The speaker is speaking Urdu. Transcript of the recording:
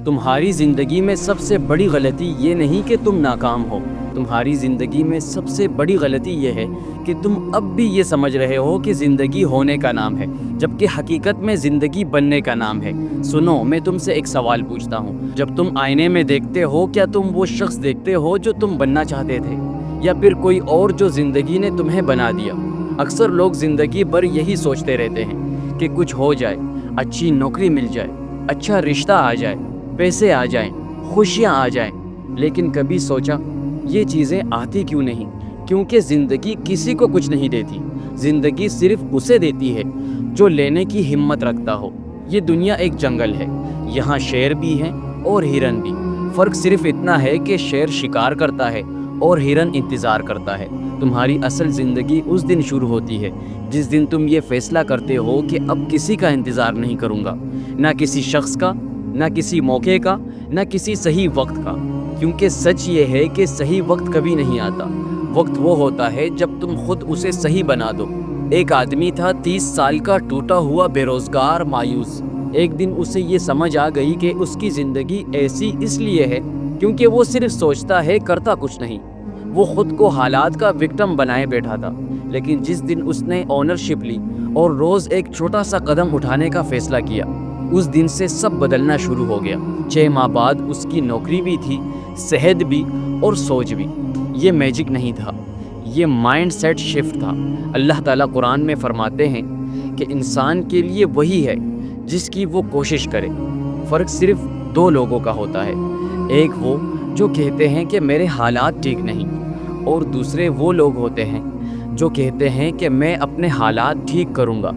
تمہاری زندگی میں سب سے بڑی غلطی یہ نہیں کہ تم ناکام ہو، تمہاری زندگی میں سب سے بڑی غلطی یہ ہے کہ تم اب بھی یہ سمجھ رہے ہو کہ زندگی ہونے کا نام ہے، جبکہ حقیقت میں زندگی بننے کا نام ہے۔ سنو، میں تم سے ایک سوال پوچھتا ہوں، جب تم آئینے میں دیکھتے ہو کیا تم وہ شخص دیکھتے ہو جو تم بننا چاہتے تھے، یا پھر کوئی اور جو زندگی نے تمہیں بنا دیا؟ اکثر لوگ زندگی بھر یہی سوچتے رہتے ہیں کہ کچھ ہو جائے، اچھی نوکری مل جائے، اچھا رشتہ آ جائے، پیسے آ جائیں، خوشیاں آ جائیں، لیکن کبھی سوچا یہ چیزیں آتی کیوں نہیں؟ کیونکہ زندگی کسی کو کچھ نہیں دیتی، زندگی صرف اسے دیتی ہے جو لینے کی ہمت رکھتا ہو۔ یہ دنیا ایک جنگل ہے، یہاں شیر بھی ہیں اور ہرن بھی، فرق صرف اتنا ہے کہ شیر شکار کرتا ہے اور ہرن انتظار کرتا ہے۔ تمہاری اصل زندگی اس دن شروع ہوتی ہے جس دن تم یہ فیصلہ کرتے ہو کہ اب کسی کا انتظار نہیں کروں گا، نہ کسی شخص کا، نہ کسی موقع کا، نہ کسی صحیح وقت کا، کیونکہ سچ یہ ہے کہ صحیح وقت کبھی نہیں آتا، وقت وہ ہوتا ہے جب تم خود اسے صحیح بنا دو۔ ایک آدمی تھا 30 سال کا، ٹوٹا ہوا، بے روزگار، مایوس۔ ایک دن اسے یہ سمجھ آ گئی کہ اس کی زندگی ایسی اس لیے ہے کیونکہ وہ صرف سوچتا ہے، کرتا کچھ نہیں۔ وہ خود کو حالات کا وکٹم بنائے بیٹھا تھا، لیکن جس دن اس نے اونرشپ لی اور روز ایک چھوٹا سا قدم اٹھانے کا فیصلہ کیا، اس دن سے سب بدلنا شروع ہو گیا۔ 6 ماہ بعد اس کی نوکری بھی تھی، صحت بھی اور سوچ بھی۔ یہ میجک نہیں تھا، یہ مائنڈ سیٹ شفٹ تھا۔ اللہ تعالیٰ قرآن میں فرماتے ہیں کہ انسان کے لیے وہی ہے جس کی وہ کوشش کرے۔ فرق صرف 2 لوگوں کا ہوتا ہے، ایک وہ جو کہتے ہیں کہ میرے حالات ٹھیک نہیں، اور دوسرے وہ لوگ ہوتے ہیں جو کہتے ہیں کہ میں اپنے حالات ٹھیک کروں گا۔